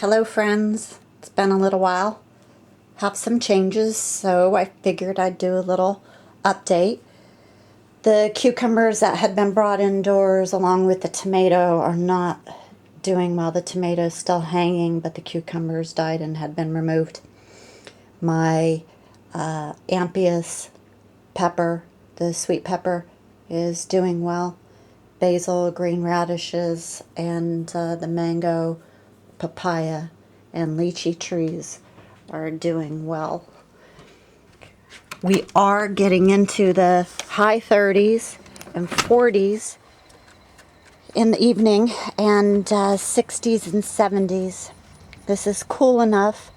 Hello friends, it's been a little while. Have some changes, so I figured I'd do a little update. The cucumbers that had been brought indoors along with the tomato are not doing well. The tomato's still hanging, but the cucumbers died and had been removed. My ampious pepper, the sweet pepper, is doing well. Basil, green radishes, and the mango, papaya, and lychee trees are doing well. We are getting into the high 30s and 40s in the evening, and 60s and 70s. This is cool enough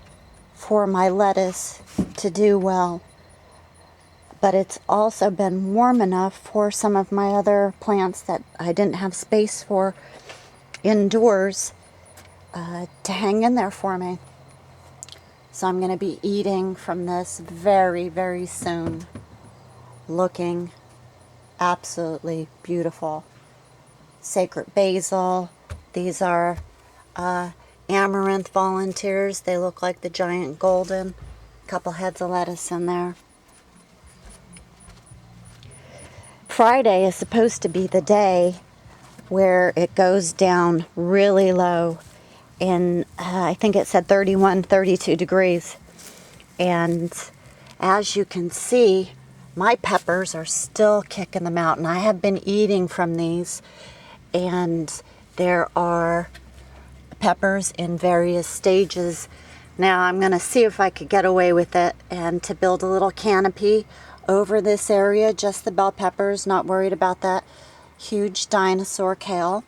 for my lettuce to do well, but it's also been warm enough for some of my other plants that I didn't have space for indoors to hang in there for me. So I'm going to be eating from this very, very soon. Looking absolutely beautiful. Sacred basil. These are amaranth volunteers. They look like the giant golden. A couple heads of lettuce in there. Friday is supposed to be the day where it goes down really low. And I think it said 31, 32 degrees. And as you can see, my peppers are still kicking them out. And I have been eating from these. And there are peppers in various stages. Now I'm going to see if I could get away with it and to build a little canopy over this area. Just the bell peppers, not worried about that huge dinosaur kale.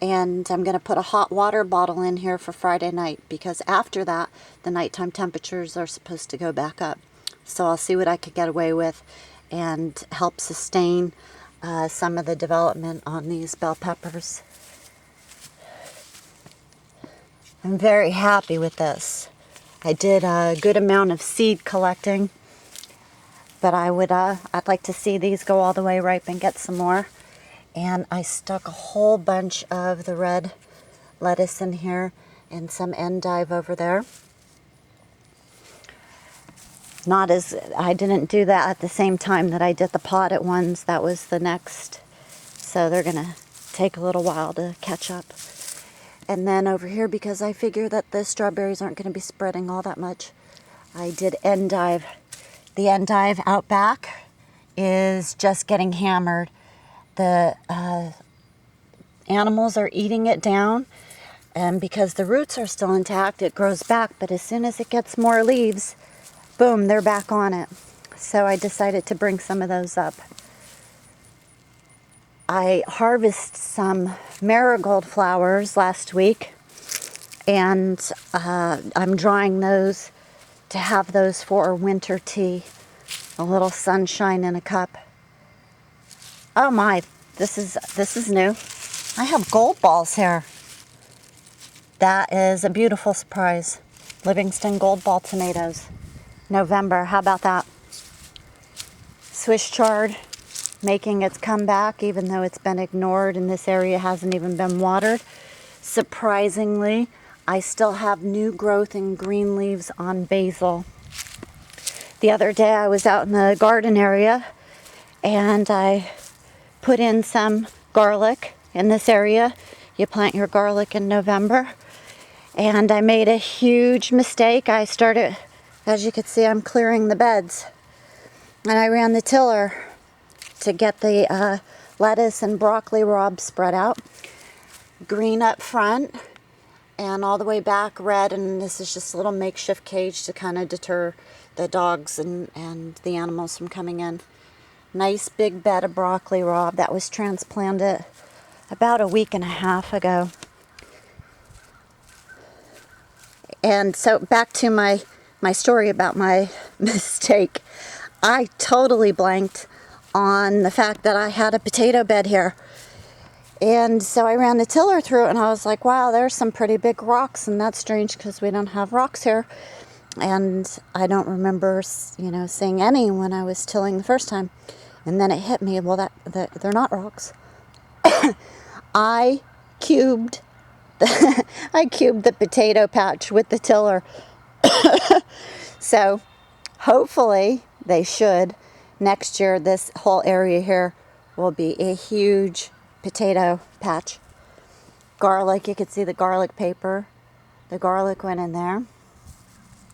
And I'm going to put a hot water bottle in here for Friday night, because after that, the nighttime temperatures are supposed to go back up. So I'll see what I could get away with and help sustain some of the development on these bell peppers. I'm very happy with this. I did a good amount of seed collecting, but I'd like to see these go all the way ripe and get some more. And I stuck a whole bunch of the red lettuce in here and some endive over there. I didn't do that at the same time that I did the potted ones. That was the next. So they're going to take a little while to catch up. And then over here, because I figure that the strawberries aren't going to be spreading all that much, I did endive. The endive out back is just getting hammered. The animals are eating it down, and because the roots are still intact, it grows back, but as soon as it gets more leaves, boom, they're back on it. So I decided to bring some of those up. I harvested some marigold flowers last week, and I'm drying those to have those for winter tea. A little sunshine in a cup. Oh my, this is new. I have gold balls here. That is a beautiful surprise. Livingston gold ball tomatoes. November, how about that? Swiss chard making its comeback, even though it's been ignored and this area hasn't even been watered. Surprisingly, I still have new growth and green leaves on basil. The other day I was out in the garden area and I put in some garlic in this area. You plant your garlic in November. And I made a huge mistake. I started, as you can see, I'm clearing the beds. And I ran the tiller to get the lettuce and broccoli raw spread out. Green up front and all the way back red. And this is just a little makeshift cage to kind of deter the dogs and the animals from coming in. Nice big bed of broccoli raw that was transplanted about a week and a half ago. And so back to my story about my mistake. I totally blanked on the fact that I had a potato bed here. And so I ran the tiller through it and I was like, wow, there's some pretty big rocks, and that's strange because we don't have rocks here. And I don't remember, seeing any when I was tilling the first time. And then it hit me, well, they're not rocks. I cubed I cubed the potato patch with the tiller. So hopefully they should. Next year this whole area here will be a huge potato patch. Garlic, you can see the garlic paper. The garlic went in there.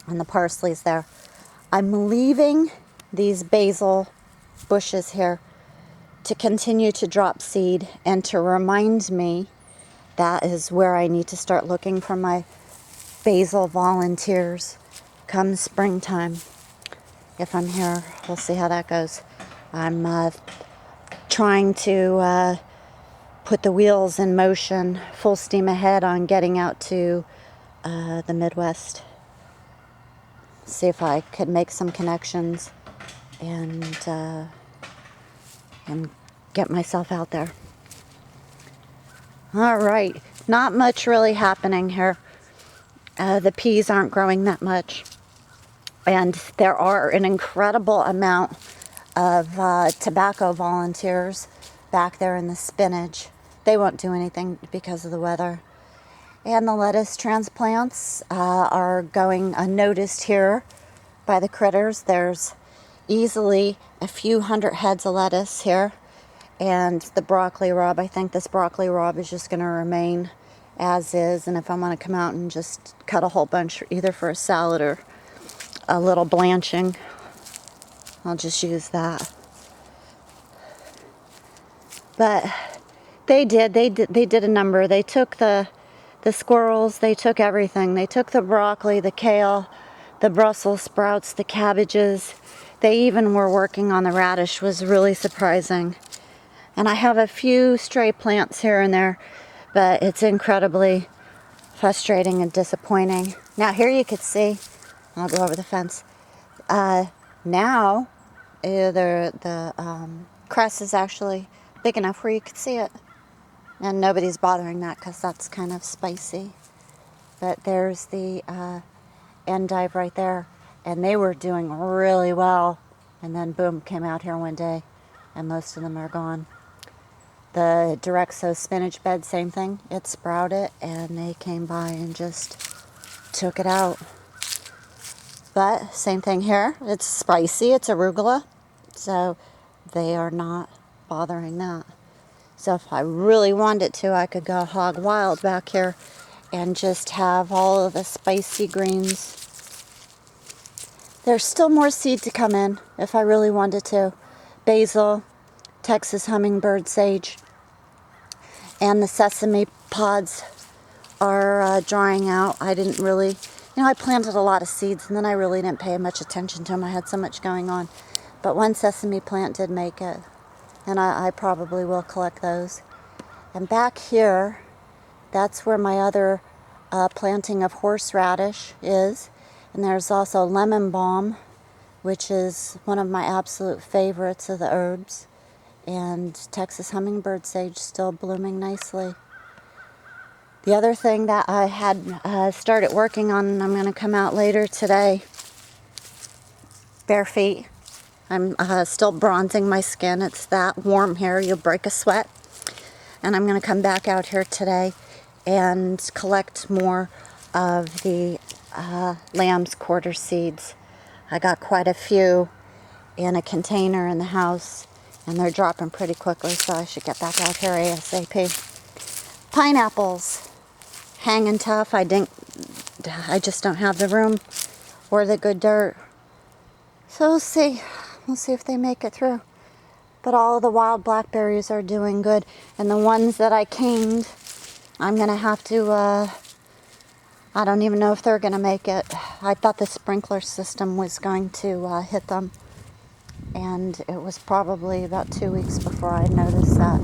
And the parsley's there. I'm leaving these basil bushes here to continue to drop seed and to remind me that is where I need to start looking for my basil volunteers come springtime. If I'm here, we'll see how that goes. I'm trying to put the wheels in motion, full steam ahead on getting out to the Midwest. See if I could make some connections and get myself out there. All right, not much really happening here. The peas aren't growing that much. And there are an incredible amount of tobacco volunteers back there in the spinach. They won't do anything because of the weather. And the lettuce transplants are going unnoticed here by the critters. There's easily a few hundred heads of lettuce here. And the broccoli rabe, I think this broccoli rabe is just going to remain as is. And if I want to come out and just cut a whole bunch, either for a salad or a little blanching, I'll just use that. But they did a number. They took the squirrels, they took everything. They took the broccoli, the kale, the Brussels sprouts, the cabbages. They even were working on the radish, was really surprising. And I have a few stray plants here and there, but it's incredibly frustrating and disappointing. Now here you can see, I'll go over the fence. Now the cress is actually big enough where you can see it. And nobody's bothering that because that's kind of spicy. But there's the endive right there. And they were doing really well. And then boom, came out here one day. And most of them are gone. The direct sow spinach bed, same thing. It sprouted and they came by and just took it out. But same thing here. It's spicy. It's arugula. So they are not bothering that. So if I really wanted to, I could go hog wild back here and just have all of the spicy greens. There's still more seed to come in if I really wanted to. Basil, Texas hummingbird sage, and the sesame pods are drying out. I didn't really, I planted a lot of seeds and then I really didn't pay much attention to them. I had so much going on. But one sesame plant did make it. And I probably will collect those. And back here, that's where my other planting of horseradish is. And there's also lemon balm, which is one of my absolute favorites of the herbs. And Texas hummingbird sage still blooming nicely. The other thing that I had started working on, and I'm going to come out later today, bare feet. I'm still bronzing my skin. It's that warm here. You'll break a sweat. And I'm going to come back out here today and collect more of the lamb's quarter seeds. I got quite a few in a container in the house. And they're dropping pretty quickly, so I should get back out here ASAP. Pineapples. Hanging tough. I just don't have the room or the good dirt. So we'll see. We'll see if they make it through. But all of the wild blackberries are doing good. And the ones that I caned, I'm going to have to, I don't even know if they're going to make it. I thought the sprinkler system was going to hit them. And it was probably about 2 weeks before I noticed that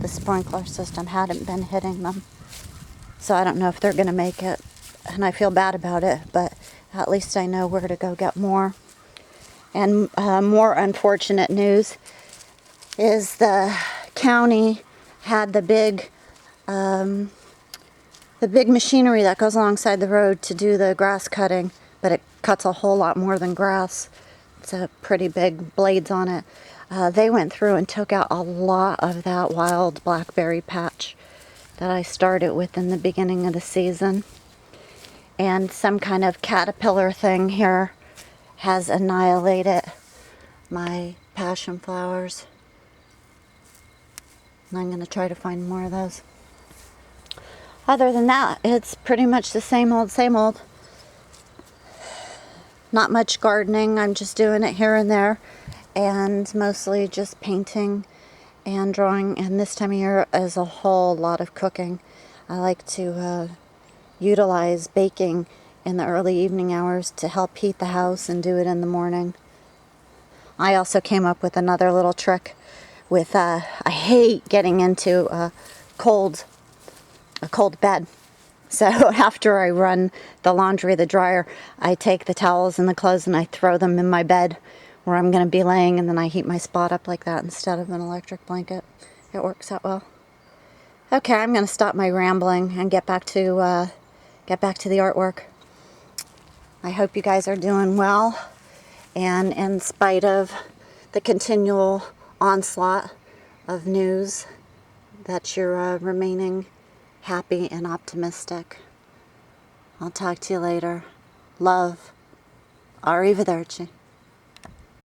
the sprinkler system hadn't been hitting them. So I don't know if they're going to make it. And I feel bad about it, but at least I know where to go get more. And more unfortunate news is the county had the big machinery that goes alongside the road to do the grass cutting, but it cuts a whole lot more than grass. It's a pretty big blades on it. They went through and took out a lot of that wild blackberry patch. that I started with in the beginning of the season. And some kind of caterpillar thing here has annihilated my passion flowers. And I'm going to try to find more of those. Other than that, it's pretty much the same old, same old. Not much gardening. I'm just doing it here and there. And mostly just painting and drawing. And this time of year is a whole lot of cooking. I like to utilize baking in the early evening hours to help heat the house and do it in the morning. I also came up with another little trick with, I hate getting into a cold bed. So after I run the laundry, the dryer, I take the towels and the clothes and I throw them in my bed where I'm going to be laying, and then I heat my spot up like that instead of an electric blanket. It works out well. Okay, I'm going to stop my rambling and get back to the artwork. I hope you guys are doing well, and in spite of the continual onslaught of news, that you're remaining happy and optimistic. I'll talk to you later. Love, arrivederci.